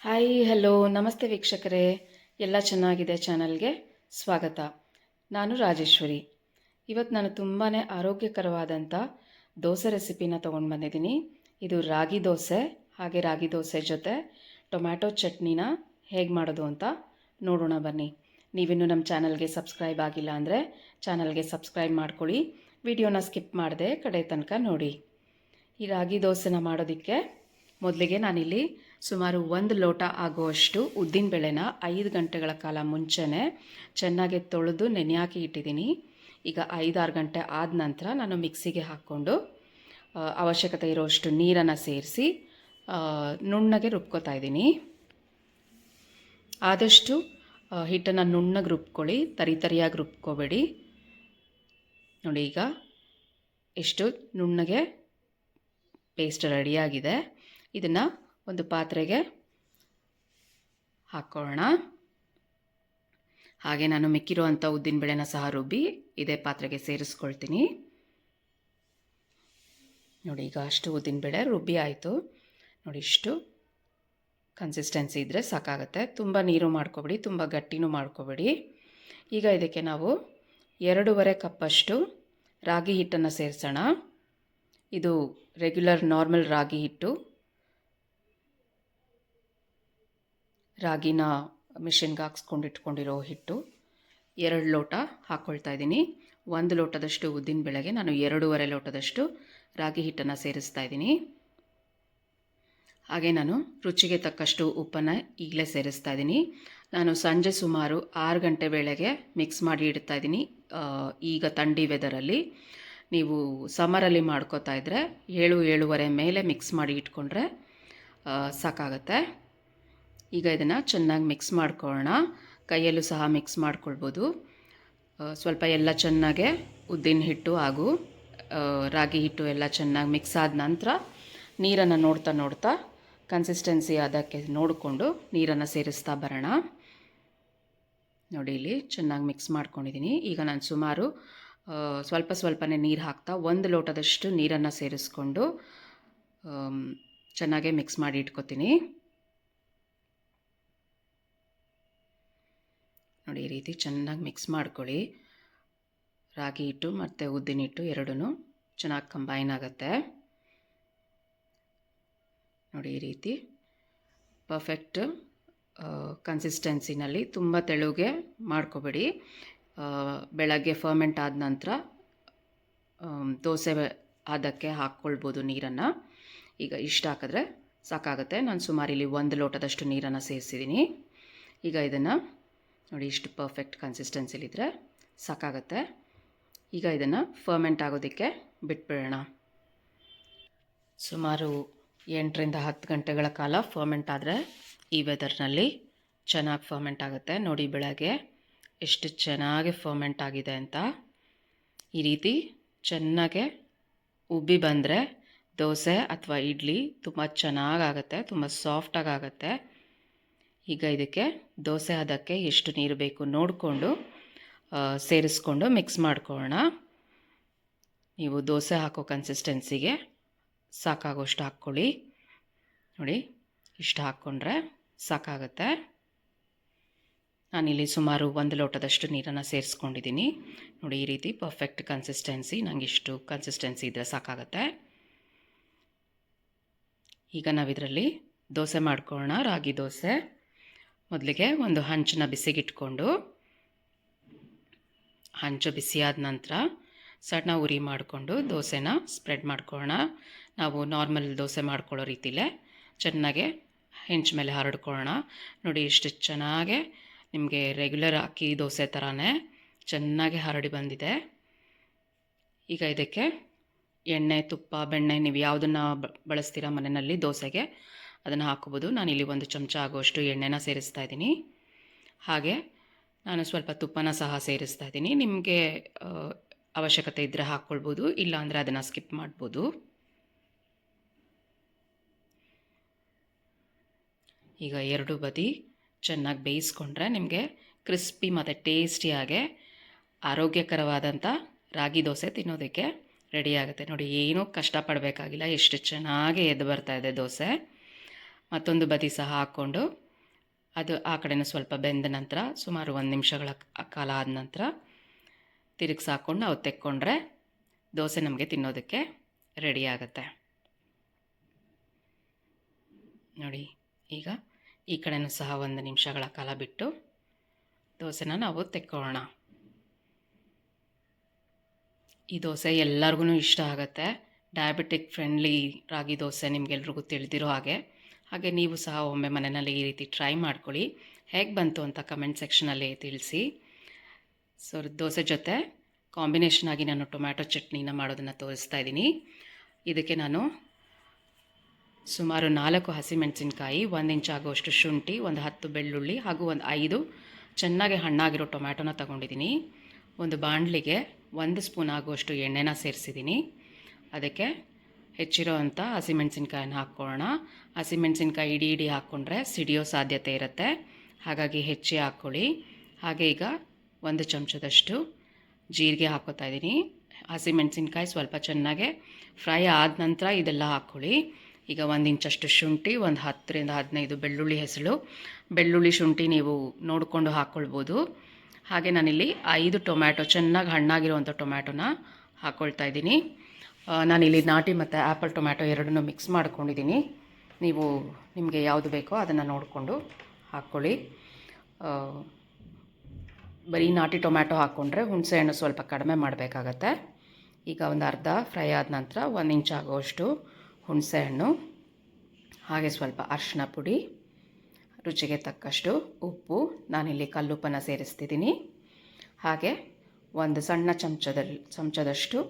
Hi hello ನಮಸ್ತೆ ವೀಕ್ಷಕರೇ, ಎಲ್ಲ ಚೆನ್ನಾಗಿದೆ ಚಾನಲ್ಗೆ ಸ್ವಾಗತ. ನಾನು ರಾಜೇಶ್ವರಿ. ಇವತ್ತು ನಾನು ತುಂಬಾ ಆರೋಗ್ಯಕರವಾದಂಥ ದೋಸೆ ರೆಸಿಪಿನ ತೊಗೊಂಡು ಬಂದಿದ್ದೀನಿ. ಇದು ರಾಗಿ ದೋಸೆ, ಹಾಗೆ ರಾಗಿ ದೋಸೆ ಜೊತೆ ಟೊಮ್ಯಾಟೊ ಚಟ್ನಿನ ಹೇಗೆ ಮಾಡೋದು ಅಂತ ನೋಡೋಣ ಬನ್ನಿ. ನೀವಿನ್ನೂ ನಮ್ಮ ಚಾನಲ್ಗೆ ಸಬ್ಸ್ಕ್ರೈಬ್ ಆಗಿಲ್ಲ ಅಂದರೆ ಚಾನಲ್ಗೆ ಸಬ್ಸ್ಕ್ರೈಬ್ ಮಾಡ್ಕೊಳ್ಳಿ. ವಿಡಿಯೋನ ಸ್ಕಿಪ್ ಮಾಡದೆ ಕಡೆ ತನಕ ನೋಡಿ. ಈ ರಾಗಿ ದೋಸೆನ ಮಾಡೋದಕ್ಕೆ ಮೊದಲಿಗೆ ನಾನಿಲ್ಲಿ ಸುಮಾರು 1 ಲೋಟ ಆಗುವಷ್ಟು ಉದ್ದಿನಬೇಳೆನ 5 ಗಂಟೆಗಳ ಕಾಲ ಮುಂಚೆನೇ ಚೆನ್ನಾಗಿ ತೊಳೆದು ನೆನೆಯಾಕಿ ಇಟ್ಟಿದ್ದೀನಿ. ಈಗ 5-6 ಗಂಟೆ ಆದ ನಂತರ ನಾನು ಮಿಕ್ಸಿಗೆ ಹಾಕ್ಕೊಂಡು ಅವಶ್ಯಕತೆ ಇರೋಷ್ಟು ನೀರನ್ನು ಸೇರಿಸಿ ನುಣ್ಣಗೆ ರುಬ್ಕೋತಾ ಇದ್ದೀನಿ. ಆದಷ್ಟು ಹಿಟ್ಟನ್ನು ನುಣ್ಣಗೆ ರುಬ್ಕೊಳ್ಳಿ, ತರಿಯಾಗಿ ರುಬ್ಕೋಬೇಡಿ. ನೋಡಿ, ಈಗ ಎಷ್ಟು ನುಣ್ಣಗೆ ಪೇಸ್ಟ್ ರೆಡಿಯಾಗಿದೆ. ಇದನ್ನು ಒಂದು ಪಾತ್ರೆಗೆ ಹಾಕ್ಕೊಳ್ಳೋಣ. ಹಾಗೆ ನಾನು ಮಿಕ್ಕಿರುವಂಥ ಉದ್ದಿನಬೇಳೆನ ಸಹ ರುಬ್ಬಿ ಇದೇ ಪಾತ್ರೆಗೆ ಸೇರಿಸ್ಕೊಳ್ತೀನಿ. ನೋಡಿ, ಈಗ ಅಷ್ಟು ಉದ್ದಿನಬೇಳೆ ರುಬ್ಬಿ ಆಯಿತು. ನೋಡಿ, ಇಷ್ಟು ಕನ್ಸಿಸ್ಟೆನ್ಸಿ ಇದ್ದರೆ ಸಾಕಾಗುತ್ತೆ. ತುಂಬ ನೀರು ಮಾಡ್ಕೊಬೇಡಿ, ತುಂಬ ಗಟ್ಟಿನೂ ಮಾಡ್ಕೊಬೇಡಿ. ಈಗ ಇದಕ್ಕೆ ನಾವು 2.5 ಕಪ್ಪಷ್ಟು ರಾಗಿ ಹಿಟ್ಟನ್ನು ಸೇರಿಸೋಣ. ಇದು ರೆಗ್ಯುಲರ್ ನಾರ್ಮಲ್ ರಾಗಿ ಹಿಟ್ಟು. ರಾಗಿನ ಮಿಷಿನ್ಗೆ ಹಾಕ್ಸ್ಕೊಂಡು ಇಟ್ಕೊಂಡಿರೋ ಹಿಟ್ಟು 2 ಲೋಟ ಹಾಕ್ಕೊಳ್ತಾ ಇದ್ದೀನಿ. 1 ಲೋಟದಷ್ಟು ಉದ್ದಿನಬೇಳೆಗೆ ನಾನು 2.5 ಲೋಟದಷ್ಟು ರಾಗಿ ಹಿಟ್ಟನ್ನು ಸೇರಿಸ್ತಾ ಇದ್ದೀನಿ. ಹಾಗೆ ನಾನು ರುಚಿಗೆ ತಕ್ಕಷ್ಟು ಉಪ್ಪನ್ನು ಈಗಲೇ ಸೇರಿಸ್ತಾ ಇದ್ದೀನಿ. ನಾನು ಸಂಜೆ ಸುಮಾರು 6 ಗಂಟೆ ವೇಳೆಗೆ ಮಿಕ್ಸ್ ಮಾಡಿ ಇಡ್ತಾ ಇದ್ದೀನಿ. ಈಗ ಥಂಡಿ ವೆದರಲ್ಲಿ ನೀವು ಸಮರಲ್ಲಿ ಮಾಡ್ಕೋತಾ ಇದ್ದರೆ 7-7:30 ಮೇಲೆ ಮಿಕ್ಸ್ ಮಾಡಿ ಇಟ್ಕೊಂಡ್ರೆ ಸಾಕಾಗತ್ತೆ. ಈಗ ಇದನ್ನು ಚೆನ್ನಾಗಿ ಮಿಕ್ಸ್ ಮಾಡ್ಕೊಳ್ಳೋಣ. ಕೈಯಲ್ಲೂ ಸಹ ಮಿಕ್ಸ್ ಮಾಡ್ಕೊಳ್ಬೋದು. ಸ್ವಲ್ಪ ಎಲ್ಲ ಚೆನ್ನಾಗೆ ಉದ್ದಿನ ಹಿಟ್ಟು ಹಾಗೂ ರಾಗಿ ಹಿಟ್ಟು ಎಲ್ಲ ಚೆನ್ನಾಗಿ ಮಿಕ್ಸ್ ಆದ ನಂತರ ನೀರನ್ನು ನೋಡ್ತಾ ಕನ್ಸಿಸ್ಟೆನ್ಸಿ ಅದಕ್ಕೆ ನೋಡಿಕೊಂಡು ನೀರನ್ನು ಸೇರಿಸ್ತಾ ಬರೋಣ. ನೋಡಿ, ಇಲ್ಲಿ ಚೆನ್ನಾಗಿ ಮಿಕ್ಸ್ ಮಾಡ್ಕೊಂಡಿದ್ದೀನಿ. ಈಗ ನಾನು ಸುಮಾರು ಸ್ವಲ್ಪನೇ ನೀರು ಹಾಕ್ತಾ 1 ಲೋಟದಷ್ಟು ನೀರನ್ನು ಸೇರಿಸ್ಕೊಂಡು ಚೆನ್ನಾಗೇ ಮಿಕ್ಸ್ ಮಾಡಿ ಇಟ್ಕೊತೀನಿ. ನೋಡಿ, ಈ ರೀತಿ ಚೆನ್ನಾಗಿ ಮಿಕ್ಸ್ ಮಾಡ್ಕೊಳ್ಳಿ. ರಾಗಿ ಹಿಟ್ಟು ಮತ್ತು ಉದ್ದಿನ ಹಿಟ್ಟು ಎರಡೂ ಚೆನ್ನಾಗಿ ಕಂಬೈನ್ ಆಗುತ್ತೆ. ನೋಡಿ, ಈ ರೀತಿ ಪರ್ಫೆಕ್ಟ್ ಕನ್ಸಿಸ್ಟೆನ್ಸಿನಲ್ಲಿ, ತುಂಬ ತೆಳುಗೆ ಮಾಡ್ಕೋಬೇಡಿ. ಬೆಳಗ್ಗೆ ಫರ್ಮೆಂಟ್ ಆದ ನಂತರ ದೋಸೆ ಅದಕ್ಕೆ ಹಾಕ್ಕೊಳ್ಬೋದು ನೀರನ್ನು. ಈಗ ಇಷ್ಟು ಹಾಕಿದ್ರೆ ಸಾಕಾಗುತ್ತೆ. ನಾನು ಸುಮಾರು ಇಲ್ಲಿ 1 ಲೋಟದಷ್ಟು ನೀರನ್ನು ಸೇರಿಸಿದ್ದೀನಿ. ಈಗ ಇದನ್ನು ನೋಡಿ, ಇಷ್ಟು ಪರ್ಫೆಕ್ಟ್ ಕನ್ಸಿಸ್ಟೆನ್ಸಿಲಿದ್ದರೆ ಸಾಕಾಗತ್ತೆ. ಈಗ ಇದನ್ನು ಫರ್ಮೆಂಟ್ ಆಗೋದಕ್ಕೆ ಬಿಟ್ಬಿಡೋಣ. ಸುಮಾರು 8-10 ಗಂಟೆಗಳ ಕಾಲ ಫರ್ಮೆಂಟ್ ಆದರೆ ಈ ವೆದರ್ನಲ್ಲಿ ಚೆನ್ನಾಗಿ ಫರ್ಮೆಂಟ್ ಆಗುತ್ತೆ. ನೋಡಿ, ಬೆಳಗ್ಗೆ ಎಷ್ಟು ಚೆನ್ನಾಗಿ ಫರ್ಮೆಂಟ್ ಆಗಿದೆ ಅಂತ. ಈ ರೀತಿ ಚೆನ್ನಾಗೆ ಉಬ್ಬಿ ಬಂದರೆ ದೋಸೆ ಅಥವಾ ಇಡ್ಲಿ ತುಂಬ ಚೆನ್ನಾಗಾಗತ್ತೆ, ತುಂಬ ಸಾಫ್ಟಾಗಿ ಆಗುತ್ತೆ. ಈಗ ಇದಕ್ಕೆ ದೋಸೆ ಅದಕ್ಕೆ ಎಷ್ಟು ನೀರು ಬೇಕು ನೋಡಿಕೊಂಡು ಸೇರಿಸ್ಕೊಂಡು ಮಿಕ್ಸ್ ಮಾಡ್ಕೊಳ್ಳೋಣ. ನೀವು ದೋಸೆ ಹಾಕೋ ಕನ್ಸಿಸ್ಟೆನ್ಸಿಗೆ ಸಾಕಾಗೋಷ್ಟು ಹಾಕ್ಕೊಳ್ಳಿ. ನೋಡಿ, ಇಷ್ಟು ಹಾಕ್ಕೊಂಡ್ರೆ ಸಾಕಾಗುತ್ತೆ. ನಾನಿಲ್ಲಿ ಸುಮಾರು 1 ಲೋಟದಷ್ಟು ನೀರನ್ನು ಸೇರಿಸ್ಕೊಂಡಿದ್ದೀನಿ. ನೋಡಿ, ಈ ರೀತಿ ಪರ್ಫೆಕ್ಟ್ ಕನ್ಸಿಸ್ಟೆನ್ಸಿ, ನನಗೆ ಇಷ್ಟು ಕನ್ಸಿಸ್ಟೆನ್ಸಿ ಇದ್ದರೆ ಸಾಕಾಗುತ್ತೆ. ಈಗ ನಾವಿದರಲ್ಲಿ ದೋಸೆ ಮಾಡ್ಕೊಳ್ಳೋಣ. ರಾಗಿ ದೋಸೆ ಮೊದಲಿಗೆ ಒಂದು ಹಂಚನ್ನ ಬಿಸಿಗಿಟ್ಕೊಂಡು, ಹಂಚು ಬಿಸಿಯಾದ ನಂತರ ಸಣ್ಣ ಉರಿ ಮಾಡಿಕೊಂಡು ದೋಸೆನ ಸ್ಪ್ರೆಡ್ ಮಾಡ್ಕೊಳ್ಳೋಣ. ನಾವು ನಾರ್ಮಲ್ ದೋಸೆ ಮಾಡ್ಕೊಳ್ಳೋ ರೀತಿಲೇ ಚೆನ್ನಾಗೆ ಹೆಂಚು ಮೇಲೆ ಹರಡ್ಕೊಳ್ಳೋಣ. ನೋಡಿ, ಇಷ್ಟು ಚೆನ್ನಾಗೆ ನಿಮಗೆ ರೆಗ್ಯುಲರ್ ಅಕ್ಕಿ ದೋಸೆ ಥರನೇ ಚೆನ್ನಾಗಿ ಹರಡಿ ಬಂದಿದೆ. ಈಗ ಇದಕ್ಕೆ ಎಣ್ಣೆ, ತುಪ್ಪ, ಬೆಣ್ಣೆ ನೀವು ಯಾವುದನ್ನು ಬಳಸ್ತೀರಾ ಮನೆಯಲ್ಲಿ ದೋಸೆಗೆ ಅದನ್ನು ಹಾಕೋಬೋದು. ನಾನಿಲ್ಲಿ 1 ಚಮಚ ಆಗುವಷ್ಟು ಎಣ್ಣೆನ ಸೇರಿಸ್ತಾ ಇದ್ದೀನಿ. ಹಾಗೆ ನಾನು ಸ್ವಲ್ಪ ತುಪ್ಪನ ಸಹ ಸೇರಿಸ್ತಾ ಇದ್ದೀನಿ. ನಿಮಗೆ ಅವಶ್ಯಕತೆ ಇದ್ದರೆ ಹಾಕ್ಕೊಳ್ಬೋದು, ಇಲ್ಲಾಂದರೆ ಅದನ್ನು ಸ್ಕಿಪ್ ಮಾಡ್ಬೋದು. ಈಗ 2 ಬದಿ ಚೆನ್ನಾಗಿ ಬೇಯಿಸ್ಕೊಂಡ್ರೆ ನಿಮಗೆ ಕ್ರಿಸ್ಪಿ ಮತ್ತು ಟೇಸ್ಟಿಯಾಗೆ ಆರೋಗ್ಯಕರವಾದಂಥ ರಾಗಿ ದೋಸೆ ತಿನ್ನೋದಕ್ಕೆ ರೆಡಿ ಆಗುತ್ತೆ. ನೋಡಿ, ಏನೂ ಕಷ್ಟಪಡಬೇಕಾಗಿಲ್ಲ, ಎಷ್ಟು ಚೆನ್ನಾಗಿ ಎದ್ದು ಬರ್ತಾ ಇದೆ ದೋಸೆ. ಮತ್ತೊಂದು ಬದಿ ಸಹ ಹಾಕ್ಕೊಂಡು ಅದು ಆ ಕಡೆನೂ ಸ್ವಲ್ಪ ಬೆಂದ ನಂತರ ಸುಮಾರು 1 ನಿಮಿಷಗಳ ಕಾಲ ಆದ ನಂತರ ತಿರುಗಿಸಿ ಹಾಕ್ಕೊಂಡು ನಾವು ತೆಕ್ಕೊಂಡ್ರೆ ದೋಸೆ ನಮಗೆ ತಿನ್ನೋದಕ್ಕೆ ರೆಡಿ ಆಗುತ್ತೆ. ನೋಡಿ, ಈಗ ಈ ಕಡೆನೂ ಸಹ 1 ನಿಮಿಷಗಳ ಕಾಲ ಬಿಟ್ಟು ದೋಸೆನ ನಾವು ತೆಕ್ಕೊಳ್ಳೋಣ. ಈ ದೋಸೆ ಎಲ್ಲರಿಗೂ ಇಷ್ಟ ಆಗುತ್ತೆ. ಡಯಾಬಿಟಿಕ್ ಫ್ರೆಂಡ್ಲಿ ರಾಗಿ ದೋಸೆ ನಿಮಗೆಲ್ರಿಗೂ ತಿಳಿದಿರೋ ಹಾಗೆ ನೀವು ಸಹ ಒಮ್ಮೆ ಮನೆಯಲ್ಲಿ ಈ ರೀತಿ ಟ್ರೈ ಮಾಡ್ಕೊಳ್ಳಿ. ಹೇಗೆ ಬಂತು ಅಂತ ಕಮೆಂಟ್ ಸೆಕ್ಷನಲ್ಲಿ ತಿಳಿಸಿ. ಸೊ ದೋಸೆ ಜೊತೆ ಕಾಂಬಿನೇಷನ್ ಆಗಿ ನಾನು ಟೊಮ್ಯಾಟೊ ಚಟ್ನಿನ ಮಾಡೋದನ್ನು ತೋರಿಸ್ತಾ ಇದ್ದೀನಿ. ಇದಕ್ಕೆ ನಾನು ಸುಮಾರು 4 ಹಸಿಮೆಣಸಿನ್ಕಾಯಿ, 1 ಇಂಚ್ ಆಗುವಷ್ಟು ಶುಂಠಿ, ಒಂದು 10 ಬೆಳ್ಳುಳ್ಳಿ ಹಾಗೂ ಒಂದು 5 ಚೆನ್ನಾಗಿ ಹಣ್ಣಾಗಿರೋ ಟೊಮ್ಯಾಟೊನ ತಗೊಂಡಿದ್ದೀನಿ. ಒಂದು ಬಾಣಲಿಗೆ 1 ಸ್ಪೂನ್ ಆಗುವಷ್ಟು ಎಣ್ಣೆನ ಸೇರಿಸಿದ್ದೀನಿ. ಅದಕ್ಕೆ ಹೆಚ್ಚಿರೋ ಅಂಥ ಹಸಿಮೆಣಸಿನ್ಕಾಯಿನ ಹಾಕ್ಕೊಳ್ಳೋಣ. ಹಸಿಮೆಣಸಿನ್ಕಾಯಿ ಇಡೀ ಹಾಕ್ಕೊಂಡ್ರೆ ಸಿಡಿಯೋ ಸಾಧ್ಯತೆ ಇರುತ್ತೆ, ಹಾಗಾಗಿ ಹೆಚ್ಚಿ ಹಾಕ್ಕೊಳ್ಳಿ. ಹಾಗೆ ಈಗ 1 ಚಮಚದಷ್ಟು ಜೀರಿಗೆ ಹಾಕ್ಕೋತಾ ಇದ್ದೀನಿ. ಹಸಿಮೆಣಸಿನ್ಕಾಯಿ ಸ್ವಲ್ಪ ಚೆನ್ನಾಗೆ ಫ್ರೈ ಆದ ನಂತರ ಇದೆಲ್ಲ ಹಾಕ್ಕೊಳ್ಳಿ. ಈಗ 1 ಇಂಚಷ್ಟು ಶುಂಠಿ, ಒಂದು 10 ರಿಂದ 15 ಬೆಳ್ಳುಳ್ಳಿ ಹೆಸಳು. ಬೆಳ್ಳುಳ್ಳಿ ಶುಂಠಿ ನೀವು ನೋಡಿಕೊಂಡು ಹಾಕ್ಕೊಳ್ಬೋದು. ಹಾಗೆ ನಾನಿಲ್ಲಿ 5 ಟೊಮ್ಯಾಟೊ, ಚೆನ್ನಾಗಿ ಹಣ್ಣಾಗಿರುವಂಥ ಟೊಮ್ಯಾಟೊನ ಹಾಕ್ಕೊಳ್ತಾ ಇದ್ದೀನಿ. ನಾನಿಲ್ಲಿ ನಾಟಿ ಮತ್ತು ಆ್ಯಪಲ್ ಟೊಮ್ಯಾಟೊ ಎರಡನ್ನೂ ಮಿಕ್ಸ್ ಮಾಡ್ಕೊಂಡಿದ್ದೀನಿ. ನೀವು ನಿಮಗೆ ಯಾವುದು ಬೇಕೋ ಅದನ್ನು ನೋಡಿಕೊಂಡು ಹಾಕ್ಕೊಳ್ಳಿ. ಬರೀ ನಾಟಿ ಟೊಮ್ಯಾಟೊ ಹಾಕ್ಕೊಂಡ್ರೆ ಹುಣಸೆಹಣ್ಣು ಸ್ವಲ್ಪ ಕಡಿಮೆ ಮಾಡಬೇಕಾಗತ್ತೆ. ಈಗ ಒಂದು ಅರ್ಧ ಫ್ರೈ ಆದ ನಂತರ 1 ಇಂಚ್ ಆಗುವಷ್ಟು ಹುಣಸೆಹಣ್ಣು, ಹಾಗೆ ಸ್ವಲ್ಪ ಅರಿಶಿನ ಪುಡಿ, ರುಚಿಗೆ ತಕ್ಕಷ್ಟು ಉಪ್ಪು, ನಾನಿಲ್ಲಿ ಕಲ್ಲುಪ್ಪನ್ನು ಸೇರಿಸ್ತಿದ್ದೀನಿ. ಹಾಗೆ ಒಂದು ಸಣ್ಣ ಚಮಚದಷ್ಟು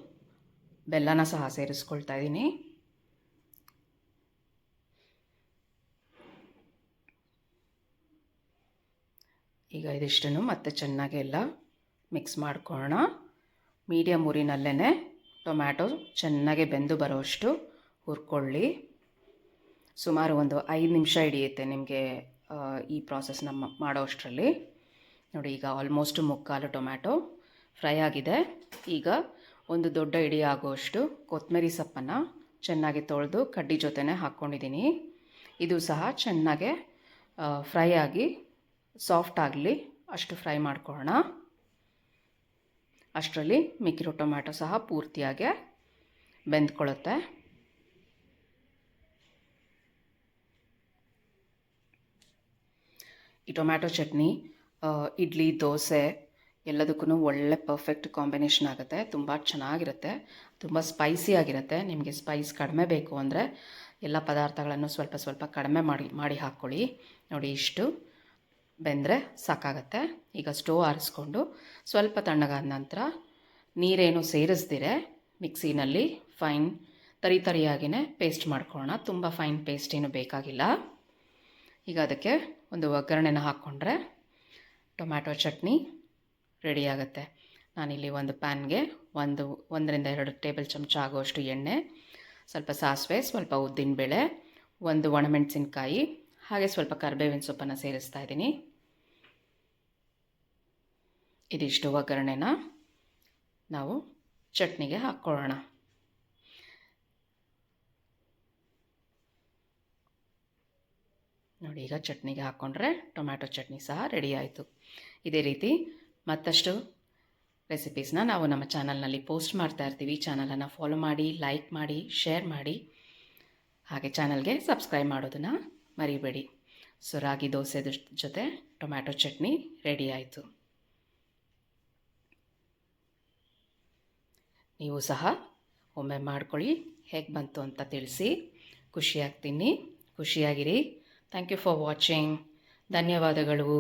ಬೆಲ್ಲನ ಸಹ ಸೇರಿಸ್ಕೊಳ್ತಾ ಇದ್ದೀನಿ. ಈಗ ಇದಿಷ್ಟನ್ನು ಮತ್ತೆ ಚೆನ್ನಾಗಿ ಎಲ್ಲ ಮಿಕ್ಸ್ ಮಾಡ್ಕೊಳ್ಳೋಣ. ಮೀಡಿಯಮ್ ಉರಿನಲ್ಲೇ ಟೊಮ್ಯಾಟೊ ಚೆನ್ನಾಗಿ ಬೆಂದು ಬರೋಷ್ಟು ಹುರ್ಕೊಳ್ಳಿ. ಸುಮಾರು ಒಂದು 5 ನಿಮಿಷ ಹಿಡಿಯುತ್ತೆ ನಿಮಗೆ ಈ ಪ್ರಾಸೆಸ್ನ ಮಾಡೋ ಅಷ್ಟರಲ್ಲಿ. ನೋಡಿ, ಈಗ ಆಲ್ಮೋಸ್ಟ್ ಮುಕ್ಕಾಲು ಟೊಮ್ಯಾಟೊ ಫ್ರೈ ಆಗಿದೆ. ಈಗ ಒಂದು ದೊಡ್ಡ ಇಡಿ ಆಗುವಷ್ಟು ಕೊತ್ತಂಬರಿ ಸೊಪ್ಪನ್ನು ಚೆನ್ನಾಗಿ ತೊಳೆದು ಕಡ್ಡಿ ಜೊತೆನೇ ಹಾಕ್ಕೊಂಡಿದ್ದೀನಿ. ಇದು ಸಹ ಚೆನ್ನಾಗೆ ಫ್ರೈ ಆಗಿ ಸಾಫ್ಟ್ ಆಗಲಿ ಅಷ್ಟು ಫ್ರೈ ಮಾಡ್ಕೊಳ್ಳೋಣ. ಅಷ್ಟರಲ್ಲಿ ಮಿಕ್ಕಿರೋ ಟೊಮ್ಯಾಟೊ ಸಹ ಪೂರ್ತಿಯಾಗಿ ಬೆಂದ್ಕೊಳ್ಳುತ್ತೆ. ಈ ಟೊಮ್ಯಾಟೊ ಚಟ್ನಿ ಇಡ್ಲಿ, ದೋಸೆ ಎಲ್ಲದಕ್ಕೂ ಒಳ್ಳೆ ಪರ್ಫೆಕ್ಟ್ ಕಾಂಬಿನೇಷನ್ ಆಗುತ್ತೆ. ತುಂಬ ಚೆನ್ನಾಗಿರುತ್ತೆ, ತುಂಬ ಸ್ಪೈಸಿ ಆಗಿರುತ್ತೆ. ನಿಮಗೆ ಸ್ಪೈಸ್ ಕಡಿಮೆ ಬೇಕು ಅಂದರೆ ಎಲ್ಲ ಪದಾರ್ಥಗಳನ್ನು ಸ್ವಲ್ಪ ಸ್ವಲ್ಪ ಕಡಿಮೆ ಮಾಡಿ ಹಾಕ್ಕೊಳ್ಳಿ. ನೋಡಿ, ಇಷ್ಟು ಬೆಂದರೆ ಸಾಕಾಗತ್ತೆ. ಈಗ ಸ್ಟವ್ ಆರಿಸ್ಕೊಂಡು ಸ್ವಲ್ಪ ತಣ್ಣಗಾದ ನಂತರ ನೀರೇನು ಸೇರಿಸ್ದಿರೆ ಮಿಕ್ಸಿನಲ್ಲಿ ಫೈನ್ ತರಿಯಾಗಿಯೇ ಪೇಸ್ಟ್ ಮಾಡ್ಕೊಳ್ಳೋಣ. ತುಂಬ ಫೈನ್ ಪೇಸ್ಟ್ ಏನು ಬೇಕಾಗಿಲ್ಲ. ಈಗ ಅದಕ್ಕೆ ಒಂದು ಒಗ್ಗರಣೆನ ಹಾಕ್ಕೊಂಡ್ರೆ ಟೊಮ್ಯಾಟೊ ಚಟ್ನಿ ರೆಡಿ ಆಗುತ್ತೆ. ನಾನಿಲ್ಲಿ ಒಂದು ಪ್ಯಾನ್ಗೆ 1 ರಿಂದ 2 ಟೇಬಲ್ ಚಮಚ ಆಗುವಷ್ಟು ಎಣ್ಣೆ, ಸ್ವಲ್ಪ ಸಾಸಿವೆ, ಸ್ವಲ್ಪ ಉದ್ದಿನಬೇಳೆ, 1 ಒಣಮೆಣಸಿನ್ಕಾಯಿ, ಹಾಗೆ ಸ್ವಲ್ಪ ಕರಿಬೇವಿನ ಸೊಪ್ಪನ್ನು ಸೇರಿಸ್ತಾ ಇದ್ದೀನಿ. ಇದಿಷ್ಟು ಒಗ್ಗರಣೆನ ನಾವು ಚಟ್ನಿಗೆ ಹಾಕ್ಕೊಳ್ಳೋಣ. ನೋಡಿ, ಈಗ ಚಟ್ನಿಗೆ ಹಾಕ್ಕೊಂಡ್ರೆ ಟೊಮ್ಯಾಟೊ ಚಟ್ನಿ ಸಹ ರೆಡಿ ಆಯಿತು. ಇದೇ ರೀತಿ ಮತ್ತಷ್ಟು ರೆಸಿಪೀಸ್ನ ನಾವು ನಮ್ಮ ಚಾನಲ್ನಲ್ಲಿ ಪೋಸ್ಟ್ ಮಾಡ್ತಾ ಇರ್ತೀವಿ. ಚಾನಲನ್ನು ಫಾಲೋ ಮಾಡಿ, ಲೈಕ್ ಮಾಡಿ, ಶೇರ್ ಮಾಡಿ, ಹಾಗೆ ಚಾನಲ್ಗೆ ಸಬ್ಸ್ಕ್ರೈಬ್ ಮಾಡೋದನ್ನು ಮರಿಬೇಡಿ. ಸೊ ರಾಗಿ ದೋಸೆ ಜೊತೆ ಟೊಮ್ಯಾಟೊ ಚಟ್ನಿ ರೆಡಿ ಆಯಿತು. ನೀವು ಸಹ ಒಮ್ಮೆ ಮಾಡ್ಕೊಳ್ಳಿ, ಹೇಗೆ ಬಂತು ಅಂತ ತಿಳಿಸಿ. ಖುಷಿಯಾಗಿರಿ. Thank you for watching. ಧನ್ಯವಾದಗಳು.